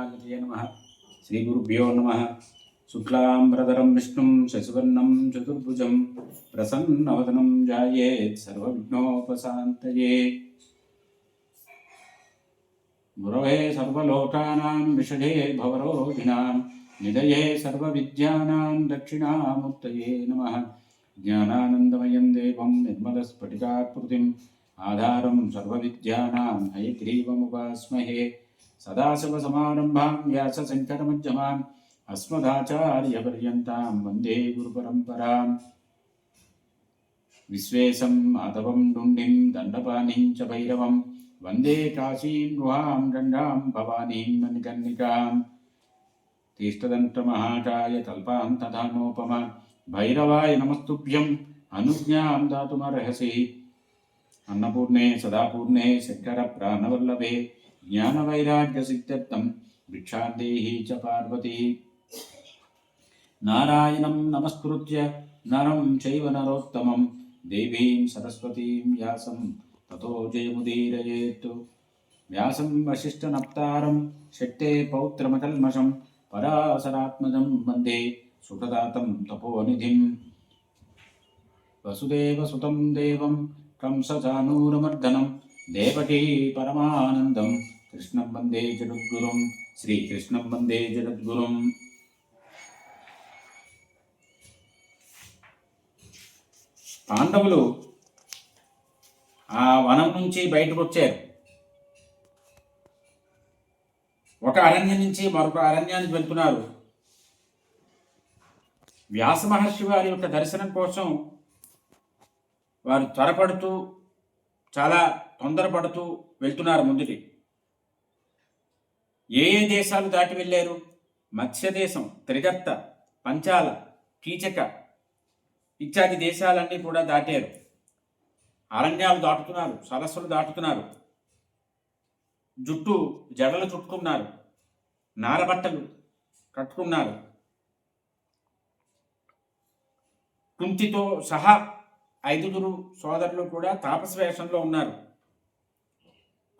शरणागतये नमः। श्रीगुरुभ्यो नमः। शुक्लाम्बरधरं विष्णुं शशिवर्णं चतुर्भुजं प्रसन्नवदनं ध्यायेत् सर्वविघ्नोपशान्तये। गुरवे सर्वलोकानां विषये भवरोगिणां निधये सर्वविद्यानां दक्षिणामूर्तये नमः। ज्ञानानन्दमयं देवं निर्मलस्फटिकाकृतिम् आधारं सर्वविद्यानां हयग्रीवमुपास्महे। सदाशिवसमारम्भां व्यासशङ्करमध्यमाम् अस्मदाचार्यपर्यन्तां वन्दे गुरुपरम्पराम्। विश्वेशं माधवं डुण्डिं दण्डपाणिं च भैरवं वन्दे काशीं गुहां गङ्गां भवानीं मणिकर्णिकाम्। तीष्टदन्तमहाकाय कल्पान्तधानोपमा भैरवाय नमस्तुभ्यम् अनुज्ञां दातुमर्हसि। अन्नपूर्णे सदापूर्णे शङ्करप्राणवल्लभे ज्ञानवैराग्यसिद्ध्यर्थं भिक्षां देहि च पार्वती। नारायणं नमस्कृत्य नरं चैव नरोत्तमं देवीं सरस्वतीं व्यासं ततो जयमुदीरयेत्। व्यासं वसिष्ठनप्तारं शक्ते पौत्रमकल्मषं पराशरात्मजं वन्दे सुखदातं तपोनिधिम्। वसुदेवसुतं देवं कंसचाणूरमर्दनं देवकी परमानन्दं कृष्णं वन्दे जगद्गुरुं श्रीकृष्णं वन्दे जगद्गुरुं। పాండవులు ఆ వనం నుంచి బయటకు వచ్చారు. ఒక అరణ్యం నుంచి మరొక అరణ్యానికి వెళ్తున్నారు. వ్యాస మహర్షి వారి యొక్క దర్శనం కోసం వారు త్వరపడుతూ చాలా తొందరపడుతూ వెళ్తున్నారు ముందుకి. ఏ ఏ దేశాలు దాటి వెళ్ళారు? మత్స్యదేశం, త్రిగర్త, పంచాల, కీచక ఇత్యాది దేశాలన్నీ కూడా దాటారు. అరణ్యాలు దాటుతున్నారు, సరస్సులు దాటుతున్నారు. జుట్టు జడలు చుట్టుకున్నారు, నారబట్టలు కట్టుకున్నారు. కుంతితో సహా 5 సోదరులు కూడా తాపస వేషంలో ఉన్నారు.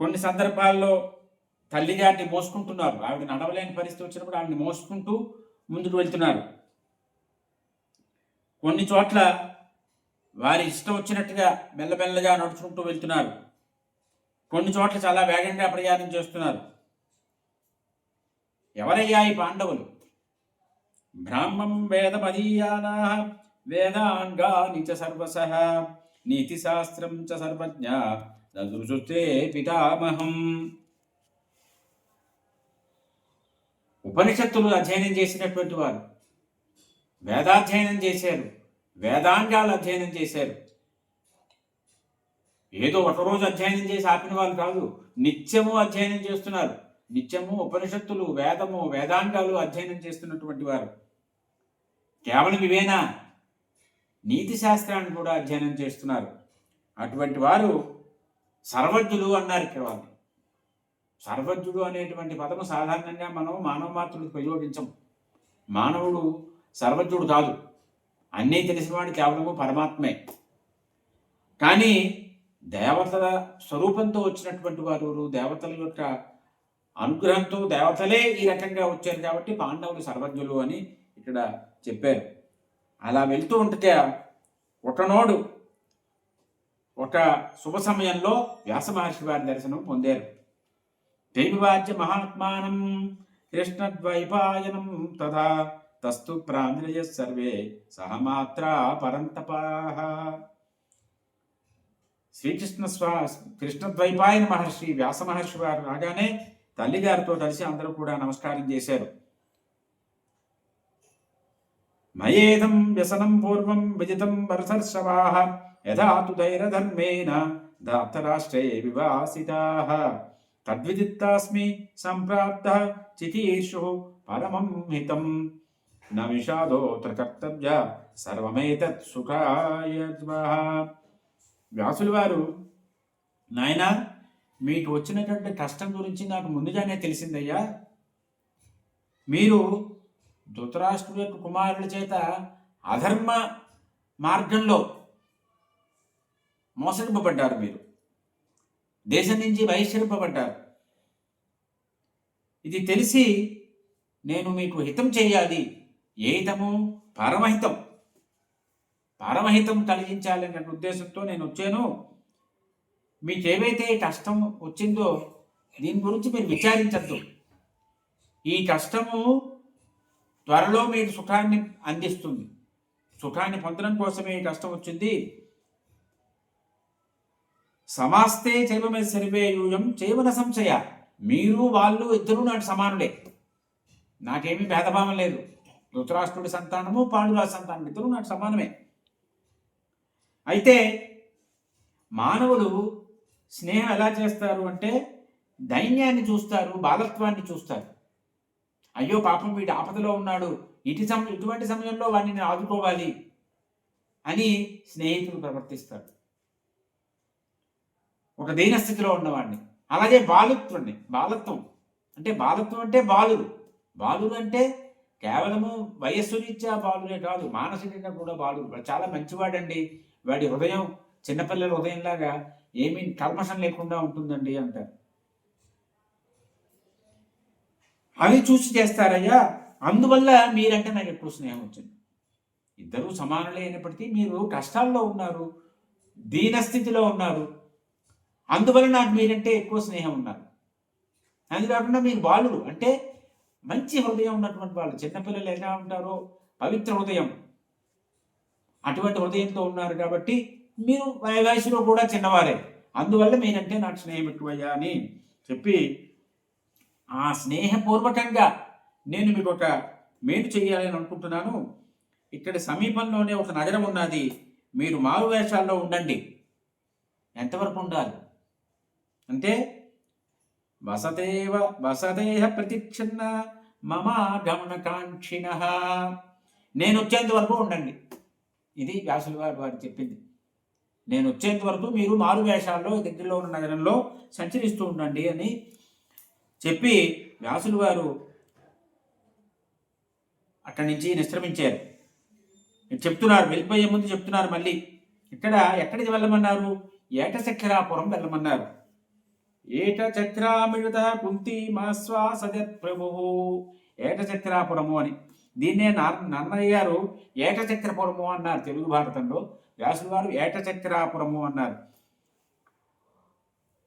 కొన్ని సందర్భాల్లో తల్లిగారిని మోసుకుంటున్నారు. ఆవిడ నడవలేని పరిస్థితి వచ్చినప్పుడు ఆవిడని మోసుకుంటూ ముందుకు వెళ్తున్నారు. కొన్ని చోట్ల వారి ఇష్టం వచ్చినట్టుగా మెల్లమెల్లగా నడుచుకుంటూ వెళ్తున్నారు. కొన్ని చోట్ల చాలా వేగంగా ప్రయాణం చేస్తున్నారు. ఎవరయ్యా ఈ పాండవులు? బ్రాహ్మం వేదమదీయానా వేదాంగాని చ సర్వసః నీతిశాస్త్రం చ సర్వజ్ఞ దదృశుస్తే పితామహం. ఉపనిషత్తులు అధ్యయనం చేసినటువంటి వారు, వేదాధ్యయనం చేశారు, వేదాంగాలు అధ్యయనం చేశారు. ఏదో ఒకరోజు అధ్యయనం చేసి ఆపిన వాళ్ళు కాదు, నిత్యము అధ్యయనం చేస్తున్నారు. నిత్యము ఉపనిషత్తులు, వేదము, వేదాంగాలు అధ్యయనం చేస్తున్నటువంటి వారు. కేవలం ఇవేనా? నీతి శాస్త్రాన్ని కూడా అధ్యయనం చేస్తున్నారు. అటువంటి వారు సర్వజ్ఞులు అన్నారు ఇక్కడ వాళ్ళు. సర్వజ్ఞుడు అనేటువంటి పదము సాధారణంగా మనం మానవ మాత్రులకు ప్రయోగించం. మానవుడు సర్వజ్ఞుడు కాదు, అన్నీ తెలిసినవాడు కేవలము పరమాత్మే. కానీ దేవతల స్వరూపంతో వచ్చినటువంటి వారు, దేవతల యొక్క అనుగ్రహంతో దేవతలే ఈ రకంగా వచ్చారు కాబట్టి పాండవులు సర్వజ్ఞులు అని ఇక్కడ చెప్పారు. అలా వెళ్తూ ఉంటే ఒకనోడు ఒక శుభ సమయంలో వ్యాస మహర్షి వారి దర్శనం పొందారు. దైవవాచ్య మహాత్మానం కృష్ణద్వైపాయనం తథా తస్తు ప్రాంజలయ సర్వే సహమాత్రా పరంతపాః. కృష్ణద్వైపాయన మహర్షి వ్యాస మహర్షి వారు రాగానే తల్లిగారితో కలిసి అందరూ కూడా నమస్కారం చేశారు. మయేదం వ్యసనం పూర్వం విజితం వరసర్షవాః యథా తు ధైర్యధర్మేణ ధార్తరాష్ట్రే వివాసితాః తద్విదిత్తాస్మి సంప్రాప్తః చికీర్షుః పరమం హితం న విషాదోత్ర కర్తవ్య సర్వమేతత్ సుఖాయ స్వః. వ్యాసులు వారు, నాయనా, మీకు వచ్చినటువంటి కష్టం గురించి నాకు ముందుగానే తెలిసిందయ్యా. మీరు ధృతరాష్ట్రుడి యొక్క కుమారుల చేత అధర్మ మార్గంలో మోసగింపబడ్డారు. మీరు దేశం నుంచి బహిష్కరింపబడ్డారు. ఇది తెలిసి నేను మీకు హితం చేయాలి. ఏ హితము? పరమహితం. పరమహితం కలిగించాలనే ఉద్దేశంతో నేను వచ్చాను. మీకు ఏవైతే కష్టం వచ్చిందో దీని గురించి మీరు విచారించద్దు. ఈ కష్టము త్వరలో మీకు సుఖాన్ని అందిస్తుంది. సుఖాన్ని పొందడం కోసమే ఈ కష్టం వచ్చింది. సమాస్తే చైవమే సర్వే యూయం చైవన సంశయ. మీరు వాళ్ళు ఇద్దరు నాకు సమానులే. నాకేమీ భేదభావం లేదు. ధృతరాష్ట్రుడి సంతానము, పాండురాజు సంతానం ఇద్దరు నాకు సమానమే. అయితే మానవులు స్నేహం ఎలా చేస్తారు అంటే దైన్యాన్ని చూస్తారు, బాలత్వాన్ని చూస్తారు. అయ్యో పాపం వీడు ఆపదలో ఉన్నాడు, ఇటువంటి సమయంలో వాడిని నేను ఆదుకోవాలి అని స్నేహితులు ప్రవర్తిస్తారు, ఒక దీనస్థితిలో ఉన్నవాడిని. అలాగే బాలత్వం అంటే బాలురు అంటే కేవలము వయస్సు రీత్యా బాలురే కాదు, మానసికంగా కూడా బాలురు. చాలా మంచివాడండి, వాడి హృదయం చిన్నపిల్లల హృదయంలాగా ఏమీ కల్మషం లేకుండా ఉంటుందండి అంటారు. అవి చూసి చేస్తారయ్యా. అందువల్ల మీరంటే నాకు ఎక్కువ స్నేహం వచ్చింది. ఇద్దరూ సమానులే అయినప్పటికీ మీరు కష్టాల్లో ఉన్నారు, దీనస్థితిలో ఉన్నారు, అందువల్ల నాకు మీరంటే ఎక్కువ స్నేహం ఉన్నారు. అది కాకుండా మీరు బాలురు అంటే మంచి హృదయం ఉన్నటువంటి వాళ్ళు. చిన్నపిల్లలు ఎలా ఉంటారో పవిత్ర హృదయం, అటువంటి హృదయంతో ఉన్నారు కాబట్టి మీరు వయసులో కూడా చిన్నవారే. అందువల్ల మీరంటే నాకు స్నేహం ఎక్కువయ్యా అని చెప్పి ఆ స్నేహపూర్వకంగా నేను మీకు ఒక మేలు చేయాలని అనుకుంటున్నాను. ఇక్కడ సమీపంలోనే ఒక నగరం ఉన్నది, మీరు మారు వేషాల్లో ఉండండి. ఎంతవరకు ఉండాలి అంటే వసదేహ ప్రతిక్షణ మమ గమనకాంక్షిణ. నేను వచ్చేంత వరకు ఉండండి. ఇది వ్యాసుల వారు చెప్పింది. నేను వచ్చేంత వరకు మీరు మారు వేషాల్లో దగ్గరలో ఉన్న నగరంలో సంచరిస్తూ ఉండండి అని చెప్పి వ్యాసులు వారు అక్కడి నుంచి నిష్క్రమించారు. చెప్తున్నారు, వెళ్ళిపోయే ముందు చెప్తున్నారు మళ్ళీ. ఇక్కడ ఎక్కడికి వెళ్ళమన్నారు? ఏటచక్రాపురం వెళ్ళమన్నారు. ఏటచక్రామృత కుంతి మాశ్వాసదత్ ప్రభు. ఏటచక్రాపురము అని దీన్నే నన్నయ్య గారు ఏటచక్రపురము అన్నారు తెలుగు భారతంలో. వ్యాసులు వారు ఏటచక్రాపురము అన్నారు.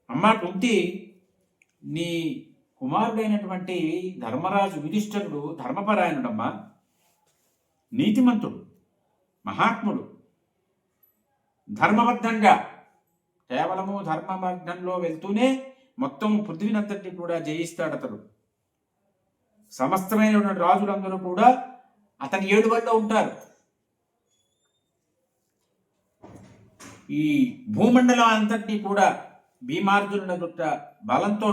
అమ్మ కుంతి, నీ కుమారుడైనటువంటి ధర్మరాజు యుధిష్ఠిరుడు ధర్మపరాయణుడమ్మా, నీతిమంతుడు, మహాత్ముడు, ధర్మబద్ధంగా కేవలము ధర్మబద్ధంలో వెళ్తూనే మొత్తం పృథ్వీనంతటి కూడా జయిస్తాడు అతడు. సమస్తమైనటువంటి రాజులందరూ కూడా అతని ఏడువల్లో ఉంటారు. ఈ భూమండలం అంతటినీ కూడా భీమార్జునుల యొక్క బలంతో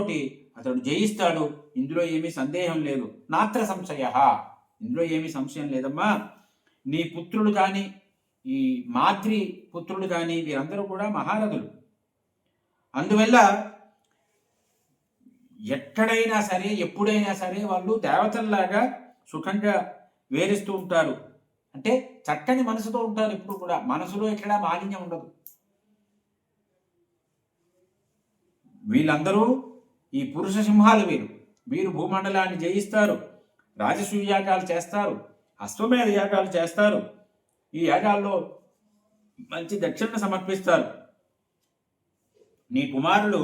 అతడు జయిస్తాడు. ఇందులో ఏమీ సందేహం లేదు. నాత్ర సంశయ, ఇందులో ఏమీ సంశయం లేదమ్మా. నీ పుత్రులు కానీ, ఈ మాద్రి పుత్రులు కానీ వీరందరూ కూడా మహారథులు. అందువల్ల ఎక్కడైనా సరే, ఎప్పుడైనా సరే వాళ్ళు దేవతల్లాగా సుఖంగా వేరిస్తూ ఉంటారు. అంటే చక్కని మనసుతో ఉంటారు. ఎప్పుడు కూడా మనసులో ఎక్కడా మాలిన్యం ఉండదు. వీళ్ళందరూ ఈ పురుష సింహాలు. వీరు భూమండలాన్ని జయిస్తారు, రాజసూయ యాగాలు చేస్తారు, అశ్వమేధ యాగాలు చేస్తారు. ఈ యాగాల్లో మంచి దక్షిణ సమర్పిస్తారు. నీ కుమారులు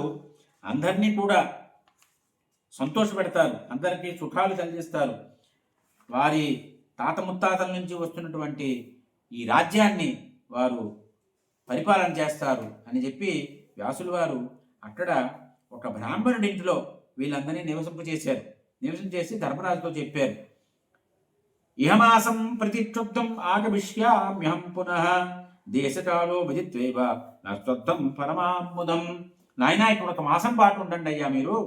అందరినీ కూడా సంతోషపెడతారు, అందరికీ సుఖాలు కలిగిస్తారు. వారి తాత ముత్తాతల నుంచి వస్తున్నటువంటి ఈ రాజ్యాన్ని వారు పరిపాలన చేస్తారు అని చెప్పి వ్యాసులు వారు అక్కడ ఒక బ్రాహ్మణుడి ఇంటిలో వీళ్ళందరినీ నివసం చేసి ధర్మరాజుతో చెప్పారు. ఇహమాసం ప్రతిక్షుబ్ధం ఆగమిష్యామ్యహం పునః దేశకాలో భజిత్వేవ నస్వత్వం పరమాముదం. నాయనా, ఇప్పుడు ఒక మాసం పాటు ఉండండి అయ్యా మీరు,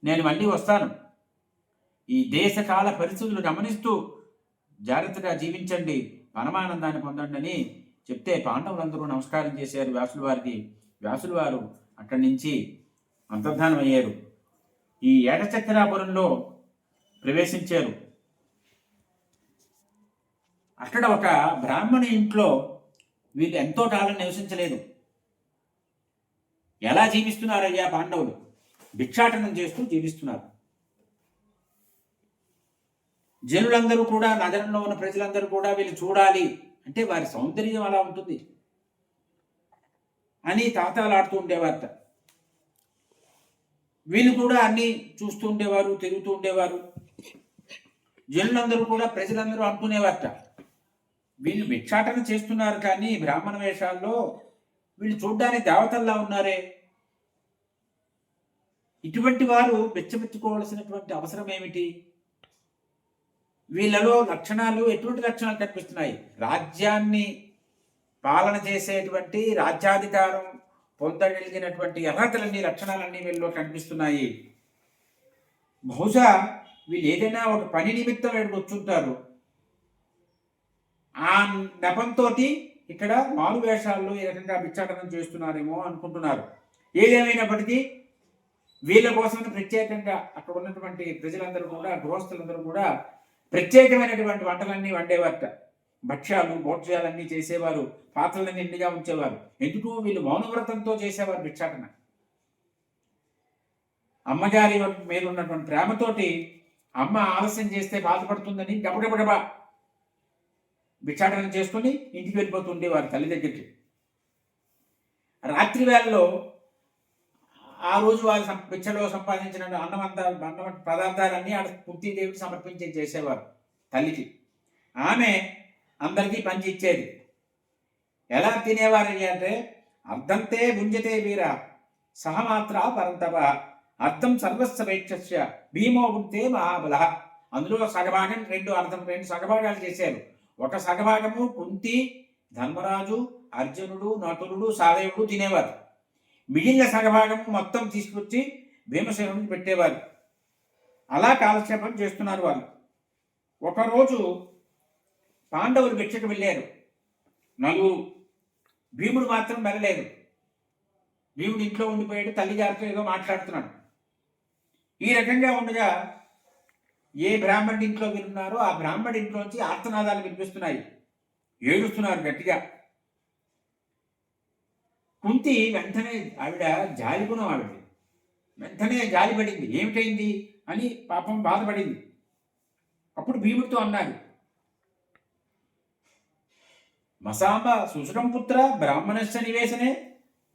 నేను మళ్ళీ వస్తాను. ఈ దేశకాల పరిస్థితులు గమనిస్తూ జాగ్రత్తగా జీవించండి, పరమానందాన్ని పొందండి అని చెప్తే పాండవులందరూ నమస్కారం చేశారు వ్యాసుల వారికి. వ్యాసులు వారు అక్కడి నుంచి అంతర్ధానం అయ్యారు. ఈ ఏటచక్రాపురంలో ప్రవేశించారు. అక్కడ ఒక బ్రాహ్మణి ఇంట్లో వీళ్ళు ఎంతో కాలం నివసించలేదు. ఎలా జీవిస్తున్నారయ్యా పాండవులు? భిక్షాటనం చేస్తూ జీవిస్తున్నారు. జనులందరూ కూడా, నగరంలో ఉన్న ప్రజలందరూ కూడా వీళ్ళు చూడాలి అంటే వారి సౌందర్యం అలా ఉంటుంది అని తాతాలాడుతూ ఉండేవారట. వీళ్ళు కూడా అన్ని చూస్తూ ఉండేవారు, తిరుగుతూ ఉండేవారు. జనులందరూ కూడా, ప్రజలందరూ అనుకునేవారట, వీళ్ళు భిక్షాటన చేస్తున్నారు కానీ బ్రాహ్మణ వేషాల్లో వీళ్ళు చూడ్డానికి దేవతల్లా ఉన్నారే, ఇటువంటి వారు బెచ్చమెత్తుకోవాల్సినటువంటి అవసరం ఏమిటి? వీళ్ళలో లక్షణాలు, ఎటువంటి లక్షణాలు కనిపిస్తున్నాయి? రాజ్యాన్ని పాలన చేసేటువంటి, రాజ్యాధికారం పొందగలిగినటువంటి అర్హతలన్నీ, లక్షణాలన్నీ వీళ్ళలో కనిపిస్తున్నాయి. బహుశా వీళ్ళు ఏదైనా ఒక పని నిమిత్తం వీళ్ళకి వచ్చుంటారు. ఆ నెపంతో ఇక్కడ మారు వేషాల్లో ఈ రకంగా భిక్షాటనం చేస్తున్నారేమో అనుకుంటున్నారు. ఏదేమైనప్పటికీ వీళ్ళ కోసం ప్రత్యేకంగా అక్కడ ఉన్నటువంటి ప్రజలందరూ కూడా, గృహస్థులందరూ కూడా ప్రత్యేకమైనటువంటి వంటలన్నీ వండేవారట. భక్ష్యాలు, భోజ్యాలన్నీ చేసేవారు, పాత్రలన్నీ నిండుగా ఉంచేవారు. ఎందుకు? వీళ్ళు మౌనవ్రతంతో చేసేవారు భిక్షాటన. అమ్మగారి మీద ఉన్నటువంటి ప్రేమతోటి అమ్మ ఆలస్యం చేస్తే బాధపడుతుందని గబగబగబా భిక్షాటనం చేసుకుని ఇంటికి వెళ్ళిపోతుండేవారు తల్లి దగ్గరికి. రాత్రి వేళలో ఆ రోజు వాళ్ళు భిక్షలో సంపాదించిన అన్నం పదార్థాలన్నీ ఆడ కుంతీదేవికి సమర్పించి చేసేవారు తల్లికి. ఆమె అందరికీ పంచి ఇచ్చేది. ఎలా తినేవారని అంటే, అర్ధంతే భుంజతే వీర సహమాత్ర పరంతప అర్థం సర్వస్వైక్షస్య భీమో ఉంటే మహాబల. అందులో సగభాగం రెండు సగభాగాలు చేశారు. ఒక సగభాగము కుంతి, ధర్మరాజు, అర్జునుడు, నటులుడు, సహదేవుడు తినేవారు. మిగిలిన సగభాగము మొత్తం తీసుకొచ్చి భీమసేనుడికి పెట్టేవారు. అలా కాలక్షేపం చేస్తున్నారు వాళ్ళు. ఒకరోజు పాండవులు భిక్షకు వెళ్ళారు, నలుగురు. భీముడు మాత్రం వెళ్ళలేదు. భీముడు ఇంట్లో ఉండిపోయాడు, తల్లిగారితో ఏదో మాట్లాడుతున్నాడు. ఈ రకంగా ఉండగా ఏ బ్రాహ్మణుడి ఇంట్లో విన్నారో ఆ బ్రాహ్మణుడి ఇంట్లోంచి ఆర్తనాదాలు వినిపిస్తున్నాయి. ఏడుస్తున్నారు గట్టిగా. కుంతి వెంటనే, ఆవిడ జాలిగుణం ఆవిడ, వెంటనే జాలిపడింది. ఏమిటైంది అని పాపం బాధపడింది. అప్పుడు భీముడితో అన్నారు, మసాంబ సుసురం పుత్ర బ్రాహ్మణశ్చ నివేశనే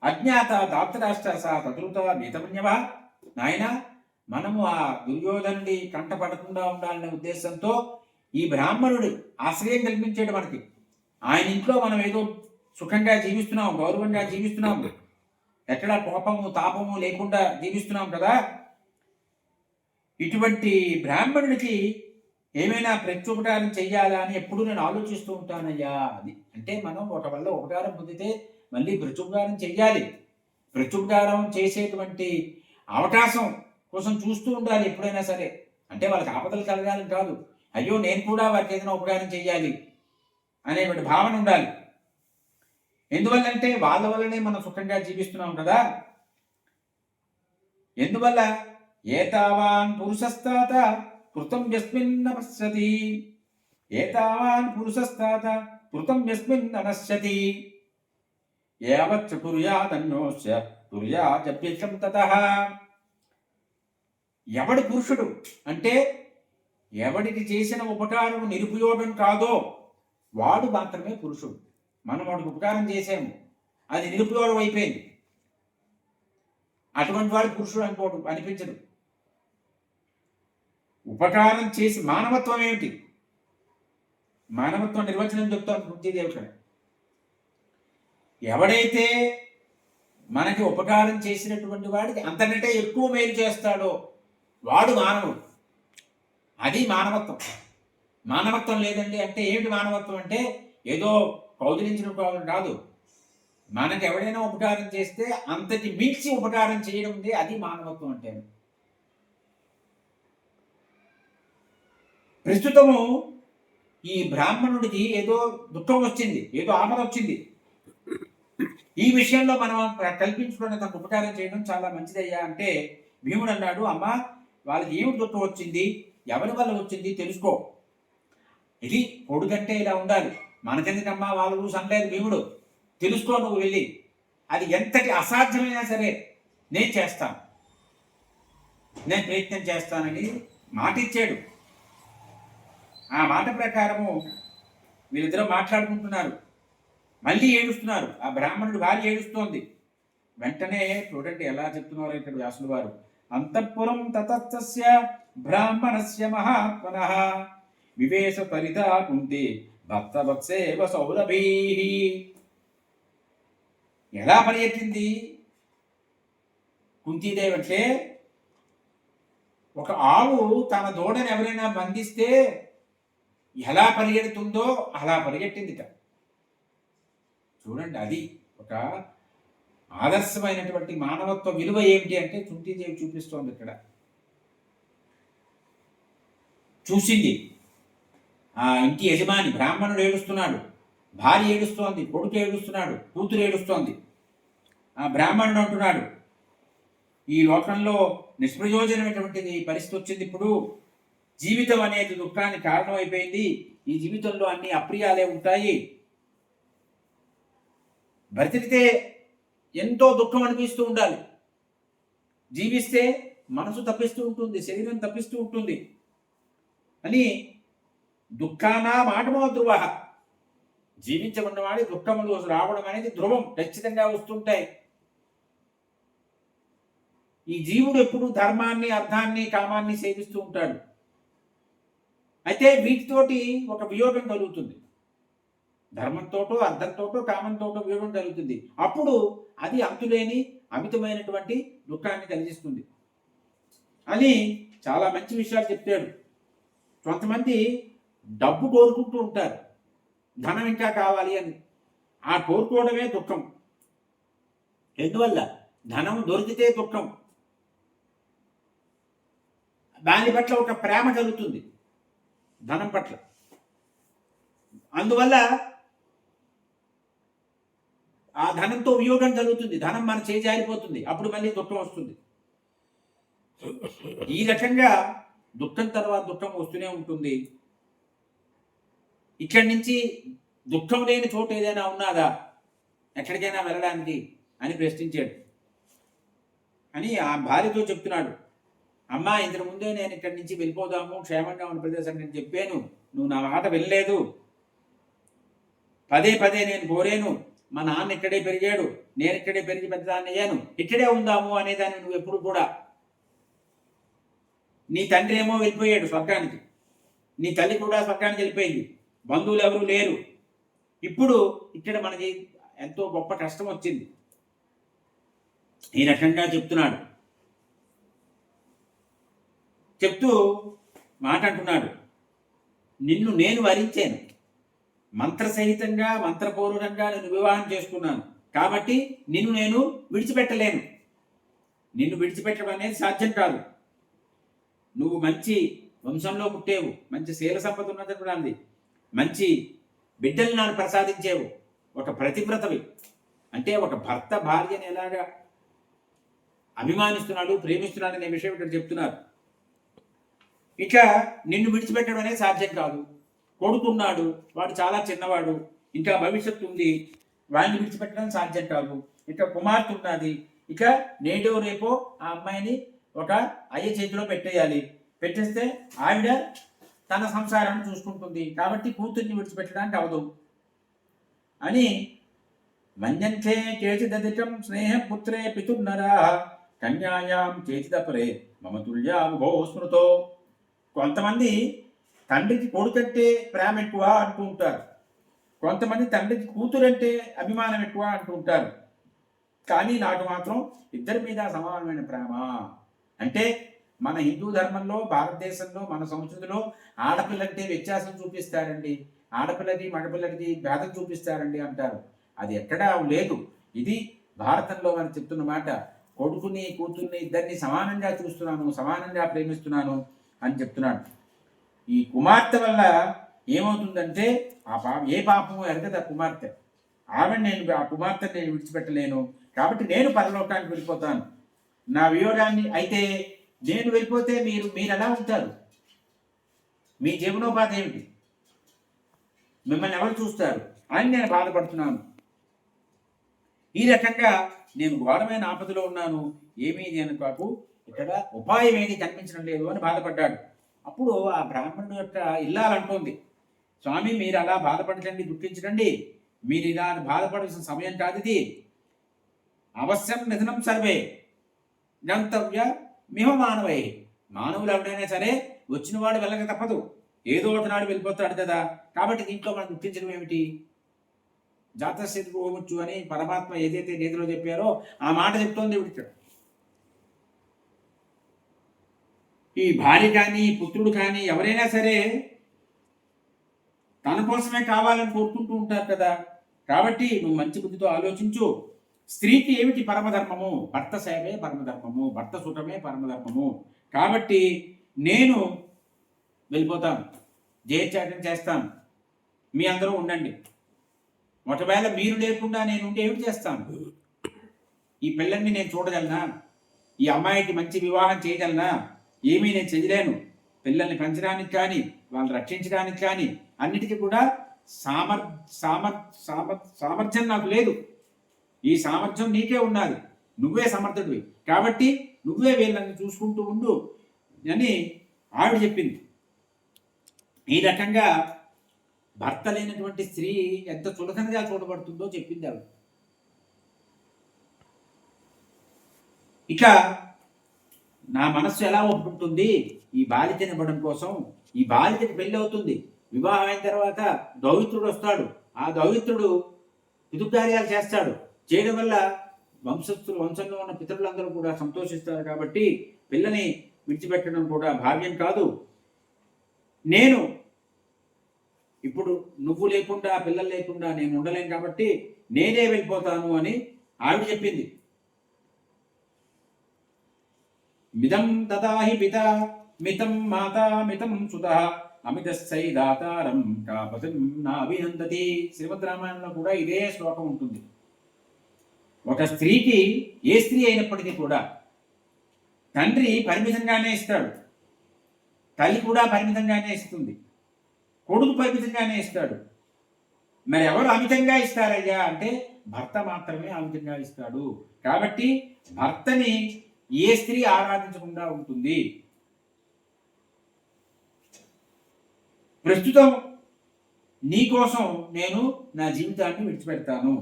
అజ్ఞాత దాప్తరాష్ట్ర సా తదురుత నీతమన్యవా. నాయన, మనము ఆ దుర్యోధనుడి కంట పడకుండా ఉండాలనే ఉద్దేశంతో ఈ బ్రాహ్మణుడు ఆశ్రయం కల్పించాడు మనకి. ఆయన ఇంట్లో మనం ఏదో సుఖంగా జీవిస్తున్నాం, గౌరవంగా జీవిస్తున్నాం, ఎక్కడ కోపము తాపము లేకుండా జీవిస్తున్నాం కదా. ఇటువంటి బ్రాహ్మణుడికి ఏమైనా ప్రత్యుపకారం చెయ్యాలా అని ఎప్పుడు నేను ఆలోచిస్తూ ఉంటానయ్యా. అది అంటే మనం ఒక వల్ల ఉపకారం పొందితే మళ్ళీ ప్రత్యుపకారం చెయ్యాలి. ప్రత్యుపకారం చేసేటువంటి అవకాశం కోసం చూస్తూ ఉండాలి ఎప్పుడైనా సరే. అంటే వాళ్ళకి ఆపదలు కలగాలని కాదు, అయ్యో నేను కూడా వారికి ఏదైనా ఉపకారం చెయ్యాలి అనేటువంటి భావన ఉండాలి. ఎందువల్లంటే వాళ్ళ వల్లనే మనం సుఖంగా జీవిస్తున్నాం కదా. ఎందువల్ల? ఏతావాన్ పురుషస్తాత కృతం యస్మిన్ నపశ్యతి, ఏతావాన్ పురుషస్తాత కృతం యస్మిన్ నపశ్యతి, యావచ్చ కుర్యాదన్యోస్య కుర్యాజప్యక్షం తతః. ఎవడి పురుషుడు అంటే ఎవడికి చేసిన ఉపకారం నిరుపయోగం కాదో వాడు మాత్రమే పురుషుడు. మనం వాడికి ఉపకారం చేసాము, అది నిరుపయోగం అయిపోయింది, అటువంటి వాడు పురుషుడు అనుకోవడం అనిపించదు. ఉపకారం చేసి మానవత్వం ఏమిటి? మానవత్వం నిర్వచనం చెప్తాను కుంతీదేవి. ఎవడైతే మనకి ఉపకారం చేసినటువంటి వాడికి అంతకంటే ఎక్కువ మేలు చేస్తాడో వాడు మానవుడు. అది మానవత్వం. మానవత్వం లేదండి అంటే ఏమిటి మానవత్వం? అంటే ఏదో కౌగిలించిన కాదు. మనకి ఎవడైనా ఉపకారం చేస్తే అంతటి మించి ఉపకారం చేయడం ఉంది, అది మానవత్వం అంటే. ప్రస్తుతము ఈ బ్రాహ్మణుడికి ఏదో దుఃఖం వచ్చింది, ఏదో ఆపద వచ్చింది. ఈ విషయంలో మనం కల్పించుకున్న తనకు ఉపకారం చేయడం చాలా మంచిదయ్యా అంటే భీముడు అన్నాడు, అమ్మ వాళ్ళకి ఏమిటి దుఃఖం వచ్చింది, ఎవరి వల్ల వచ్చింది తెలుసుకో. ఇది కొడుకంటే ఇలా ఉండాలి, మనకెందుకమ్మా వాళ్ళు చూసి అనలేదు భీముడు, తెలుసుకో నువ్వు వెళ్ళి, అది ఎంతటి అసాధ్యమైనా సరే నేను చేస్తాను, నేను ప్రయత్నం చేస్తానని మాట ఇచ్చాడు. ఆ మాట ప్రకారము వీళ్ళిద్దరూ మాట్లాడుకుంటున్నారు. మళ్ళీ ఏడుస్తున్నారు. ఆ బ్రాహ్మణుడు భార్య ఏడుస్తోంది. వెంటనే చూడండి ఎలా చెప్తున్నారు ఇక్కడ వ్యాసుల వారు. అంతఃపురం తతస్తస్య బ్రాహ్మణస్య మహాత్మనః వివేశ పరితా కుంతి భక్తవత్సేవ సౌరభీ. ఎలా పరిగెత్తింది కుంతీదేవి అంటే, ఒక ఆవు తన దూడని ఎవరైనా బంధిస్తే ఎలా పరిగెడుతుందో అలా పరిగెట్టిందిట. చూడండి, అది ఒక ఆదర్శమైనటువంటి మానవత్వ విలువ ఏమిటి అంటే కుంతీదేవి చూపిస్తోంది ఇక్కడ. చూసింది ఆ ఇంటి యజమాని బ్రాహ్మణుడు ఏడుస్తున్నాడు, భార్య ఏడుస్తోంది, కొడుకు ఏడుస్తున్నాడు, కూతురు ఏడుస్తోంది. ఆ బ్రాహ్మణుడు అంటున్నాడు, ఈ లోకంలో నిష్ప్రయోజనమైనటువంటిది పరిస్థితి వచ్చింది. ఇప్పుడు జీవితం అనేది దుఃఖానికి కారణమైపోయింది. ఈ జీవితంలో అన్ని అప్రియాలే ఉంటాయి. బ్రతికితే ఎంతో దుఃఖం అనిపిస్తూ ఉండాలి, జీవిస్తే మనసు తప్పిస్తూ ఉంటుంది, శరీరం తప్పిస్తూ ఉంటుంది అని దుఃఖానా మాటమో ధ్రువ. జీవించబడినవాడి దుఃఖములు రావడం అనేది ధ్రువం, ఖచ్చితంగా వస్తుంటాయి. ఈ జీవుడు ఎప్పుడు ధర్మాన్ని, అర్థాన్ని, కామాన్ని సేవిస్తూ ఉంటాడు. అయితే వీటితోటి ఒక వియోగం కలుగుతుంది. ధర్మంతోటో, అర్థంతోటో, కామంతోటో వియోగం కలుగుతుంది. అప్పుడు అది అంతులేని అమితమైనటువంటి దుఃఖాన్ని కలిగిస్తుంది అని చాలా మంచి విషయాలు చెప్తాడు. కొంతమంది డబ్బు కోరుకుంటూ ఉంటారు, ధనం ఇంకా కావాలి అని. ఆ కోరుకోవడమే దుఃఖం. ఎందువల్ల? ధనం దొరికితే దుఃఖం, దాని పట్ల ఒక ప్రేమ కలుగుతుంది ధనం పట్ల. అందువల్ల ఆ ధనంతో వియోగం కలుగుతుంది, ధనం మన చేజారిపోతుంది, అప్పుడు మళ్ళీ దుఃఖం వస్తుంది. ఈ రకంగా దుఃఖం తర్వాత దుఃఖం వస్తూనే ఉంటుంది. ఇక్కడి నుంచి దుఃఖం లేని చోటు ఏదైనా ఉన్నదా, ఎక్కడికైనా వెళ్ళడానికి అని ప్రశ్నించాడు. అని ఆ భార్యతో చెప్తున్నాడు, అమ్మా ఇంతకు ముందే నేను ఇక్కడి నుంచి వెళ్ళిపోదాము, క్షేమంగా ఉన్న ప్రదేశం నేను చెప్పాను, నువ్వు నా మాట వెళ్ళలేదు. పదే పదే నేను కోరాను, మా నాన్న ఇక్కడే పెరిగాడు, నేను ఇక్కడే పెరిగి పెద్దదాన్ని అయ్యాను, ఇక్కడే ఉందాము అనేదాన్ని నువ్వు ఎప్పుడు కూడా. నీ తండ్రి ఏమో వెళ్ళిపోయాడు స్వర్గానికి, నీ తల్లి కూడా స్వర్గానికి వెళ్ళిపోయింది, బంధువులు ఎవరు లేరు. ఇప్పుడు ఇక్కడ మనకి ఎంతో గొప్ప కష్టం వచ్చింది. ఈ రకంగా చెప్తున్నాడు. చెప్తూ మాట అంటున్నాడు, నిన్ను నేను వరించాను, మంత్రసహితంగా మంత్రపూర్వకంగా నేను వివాహం చేసుకున్నాను, కాబట్టి నిన్ను నేను విడిచిపెట్టలేను. నిన్ను విడిచిపెట్టడం అనేది సాధ్యం కాదు. నువ్వు మంచి వంశంలో పుట్టేవు, మంచి శీల సంపద ఉన్నది, మంచి బిడ్డల్ని నాకు ప్రసాదించేవు, ఒక ప్రతివ్రతవి. అంటే ఒక భర్త భార్యని ఎలాగా అభిమానిస్తున్నాడు, ప్రేమిస్తున్నాడు అనే విషయం ఇక్కడ చెప్తున్నారు. ఇక నిన్ను విడిచిపెట్టడం అనేది సాధ్యం కాదు. కొడుకున్నాడు, వాడు చాలా చిన్నవాడు, ఇంకా భవిష్యత్తు ఉంది, వాడిని విడిచిపెట్టడం సాధ్యం కాదు. ఇక కుమార్తె ఉన్నది, ఇక నేడో రేపో ఆ అమ్మాయిని ఒక అయ్య చేతిలో పెట్టేయాలి. పెట్టేస్తే ఆవిడ తన సంసారాన్ని చూసుకుంటుంది, కాబట్టి కూతుర్ని విడిచిపెట్టడానికి అవదు అని. మన్యంతే కేచిదధికం స్నేహపుత్రే పితుర్నరా కన్యాయాం చేతిదపరే మమ తుల్యాభో స్మృతో. కొంతమంది తండ్రికి కొడుకంటే ప్రేమ ఎక్కువ అంటూ ఉంటారు, కొంతమంది తండ్రికి కూతురంటే అభిమానం ఎక్కువ అంటూ ఉంటారు. కానీ నాకు మాత్రం ఇద్దరి మీద సమానమైన ప్రేమ. అంటే మన హిందూ ధర్మంలో, భారతదేశంలో, మన సంస్కృతిలో ఆడపిల్లంటే వ్యత్యాసం చూపిస్తారండి, ఆడపిల్లది మగపిల్లడికి భేదం చూపిస్తారండి అంటారు. అది ఎక్కడా లేదు. ఇది భారతంలో మనం చెప్తున్న మాట. కొడుకుని కూతుర్ని ఇద్దరిని సమానంగా చూస్తున్నాను, సమానంగా ప్రేమిస్తున్నాను అని చెప్తున్నాడు. ఈ కుమార్తె వల్ల ఏమవుతుందంటే ఏ పాపము ఎరగదు ఆ కుమార్తె. ఆ కుమార్తెని నేను విడిచిపెట్టలేను, కాబట్టి నేను పరలోకానికి వెళ్ళిపోతాను. నా వియోగాన్ని అయితే నేను వెళ్ళిపోతే మీరు ఎలా ఉంటారు? మీ జీవనోపాధి ఏమిటి? మిమ్మల్ని ఎవరు చూస్తారు అని నేను బాధపడుతున్నాను. ఈ రకంగా నేను ఘోరమైన ఆపదలో ఉన్నాను, ఏమీ నేను కాకు ఇక్కడ ఉపాయం ఏది కనిపించడం లేదు అని బాధపడ్డాడు. అప్పుడు ఆ బ్రాహ్మణుడు యొక్క ఇల్లాలంటోంది, స్వామి మీరు అలా బాధపడకండి, గుర్తించకండి, మీరు ఇలా బాధపడాల్సిన సమయం కాదు ఇది. అవశ్యం నిధనం సర్వే గంతవ్య మిహ మానవై. మానవులు ఎవరైనా సరే వచ్చిన వాడు వెళ్ళక తప్పదు, ఏదో ఒక నాడు వెళ్ళిపోతాడు కదా. కాబట్టి దీంట్లో మనం గుర్తించడం ఏమిటి? జాతస్థితి పోవచ్చు అని పరమాత్మ ఏదైతే గీతలో చెప్పారో ఆ మాట చెప్తోంది ఇక్కడ. ఈ భార్య కానీ పుత్రుడు కానీ ఎవరైనా సరే తన కోసమే కావాలని కోరుకుంటూ ఉంటారు కదా. కాబట్టి నువ్వు మంచి బుద్ధితో ఆలోచించు. స్త్రీకి ఏమిటి పరమధర్మము? భర్త సేవే పరమధర్మము, భర్త సుఖమే పరమధర్మము. కాబట్టి నేను వెళ్ళిపోతాను, జయత్యాగం చేస్తాను, మీ అందరూ ఉండండి. ఒకవేళ మీరు లేకుండా నేను ఉంటే ఏమిటి చేస్తాను? ఈ పిల్లల్ని నేను చూడగలనా? ఈ అమ్మాయికి మంచి వివాహం చేయగలనా? ఏమీ నేను చేయలేను. పిల్లల్ని పెంచడానికి కానీ వాళ్ళని రక్షించడానికి కానీ అన్నిటికీ కూడా సామర్థ్యం నాకు లేదు. ఈ సామర్థ్యం నీకే ఉన్నది, నువ్వే సమర్థుడివి. కాబట్టి నువ్వే వీళ్ళని చూసుకుంటూ ఉండు అని ఆవిడ చెప్పింది. ఈ రకంగా భర్త లేనటువంటి స్త్రీ ఎంత చులకనగా చూడబడుతుందో చెప్పింది ఆవిడ. ఇక నా మనస్సు ఎలా ఒప్పుకుంటుంది ఈ బాలికని ఇవ్వడం కోసం? ఈ బాలికకి పెళ్లి అవుతుంది, వివాహం అయిన తర్వాత దౌహిత్రుడు వస్తాడు. ఆ దౌహిత్రుడు పితృకార్యాలు చేస్తాడు. చేయడం వల్ల వంశంలో ఉన్న పితరులందరూ కూడా సంతోషిస్తారు. కాబట్టి పిల్లని విడిచిపెట్టడం కూడా భావ్యం కాదు. నేను ఇప్పుడు నువ్వు లేకుండా పిల్లలు లేకుండా నేను ఉండలేను, కాబట్టి నేనే వెళ్ళిపోతాను అని ఆవిడ చెప్పింది. మిదం దదాహి పిత మితం మాతా మితం సుతః అమితస్సై దాతారం కాపతిం నాభినందతి. శ్రీమద్ రామాయణంలో కూడా ఇదే శ్లోకం ఉంటుంది. ఒక స్త్రీకి, ఏ స్త్రీ అయినప్పటికీ కూడా తండ్రి పరిమితంగానే ఇస్తాడు, తల్లి కూడా పరిమితంగానే ఇస్తుంది, కొడుకు పరిమితంగానే ఇస్తాడు. మరి ఎవరు అమితంగా ఇస్తారయ్యా అంటే భర్త మాత్రమే అమితంగా ఇస్తాడు. కాబట్టి భర్తని ఏ స్త్రీ ఆరాధించకుండా ఉంటుంది? ప్రస్తుతం నీకోసం నేను నా జీవితాన్ని విడిచిపెడతాను,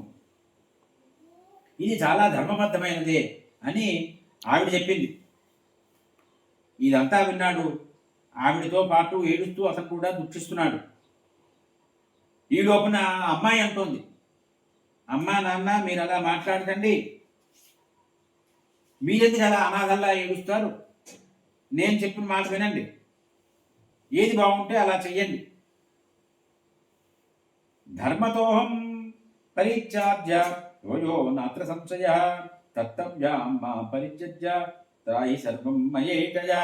ఇది చాలా ధర్మబద్ధమైనదే అని ఆవిడ చెప్పింది. ఇదంతా విన్నాడు. ఆవిడతో పాటు ఏడుస్తూ అతను కూడా దుఃఖిస్తున్నాడు. ఈ లోపున అమ్మాయి అంటోంది, అమ్మా నాన్న మీరు అలా మాట్లాడకండి, మీరెందుకు అలా అనాథల్లా ఏడుస్తారు? నేను చెప్పిన మాట వినండి, ఏది బాగుంటే అలా చెయ్యండి. ధర్మతోహం పరిత్యాజ్య యోయో నాత్ర సంశయ తత్తవ్యాం మా పరిత్యజ్య త్రాయి సర్వం మయేకయా.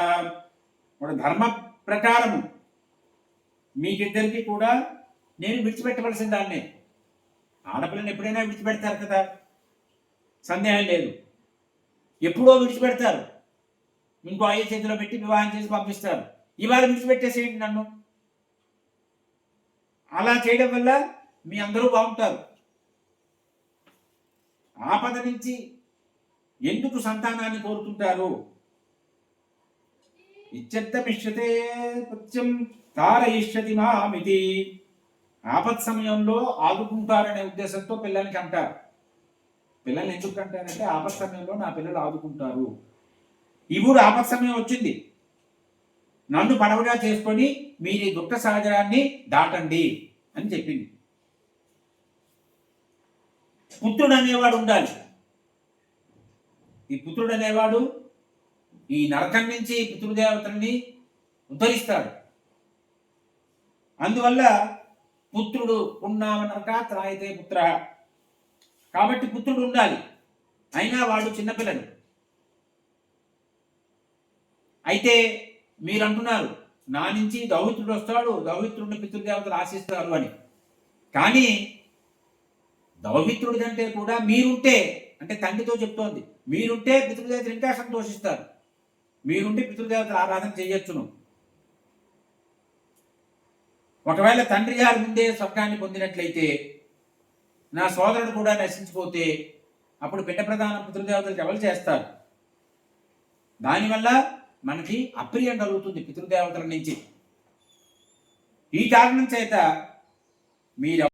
ధర్మ ప్రకారము మీకిద్దరికి కూడా నేను విడిచిపెట్టవలసిన దాన్నే. ఆడపిల్లని ఎప్పుడైనా విడిచిపెడతారు కదా, సందేహం లేదు. ఎప్పుడో విడిచిపెడతారు, ఇంకో అయ్యే చేతిలో పెట్టి వివాహం చేసి పంపిస్తారు. ఇవాళ విడిచిపెట్టేసేయండి నన్ను. అలా చేయడం వల్ల మీ అందరూ బాగుంటారు. ఆపద నుంచి ఎందుకు సంతానాన్ని కోరుతుంటారు? ఇచ్చర్థమిష్యతే పత్యం తారయిష్యతి మామితి. ఆపత్ సమయంలో ఆదుకుంటారనే ఉద్దేశంతో పిల్లలకి అంటారు. పిల్లల్ని ఎందుకు అంటారంటే ఆపత్ సమయంలో నా పిల్లలు ఆదుకుంటారు. ఇప్పుడు ఆపత్ సమయం వచ్చింది, నన్ను పడవగా చేసుకొని మీరు ఈ దుఃఖ సాగరాన్ని దాటండి అని చెప్పింది. పుత్రుడు అనేవాడు ఉండాలి. ఈ పుత్రుడు అనేవాడు ఈ నరకం నుంచి పితృదేవతల్ని ఉద్ధరిస్తాడు. అందువల్ల పుత్రుడు ఉన్నామ నరకాత్ రాయితే పుత్ర. కాబట్టి పుత్రుడు ఉండాలి. అయినా వాడు చిన్నపిల్లడు. అయితే మీరు అంటున్నారు నా నుంచి దౌహిత్రుడు వస్తాడు, దౌహిత్రుడిని పితృదేవతలు ఆశిస్తారు అని. కానీ దౌహిత్రుడి కంటే కూడా మీరుంటే, అంటే తండ్రితో చెప్తోంది, మీరుంటే పితృదేవతలు ఇంకా సంతోషిస్తారు. మీరుంటే పితృదేవతల ఆరాధన చేయొచ్చును. ఒకవేళ తండ్రి గారి ముందే స్వర్గాన్ని పొందినట్లయితే, నా సోదరుడు కూడా నశించిపోతే, అప్పుడు పిండ ప్రధానం పితృదేవతలకు ఎవరు చేస్తారు? దానివల్ల మనకి అప్రియం కలుగుతుంది పితృదేవతల నుంచి. ఈ కారణం చేత మీరు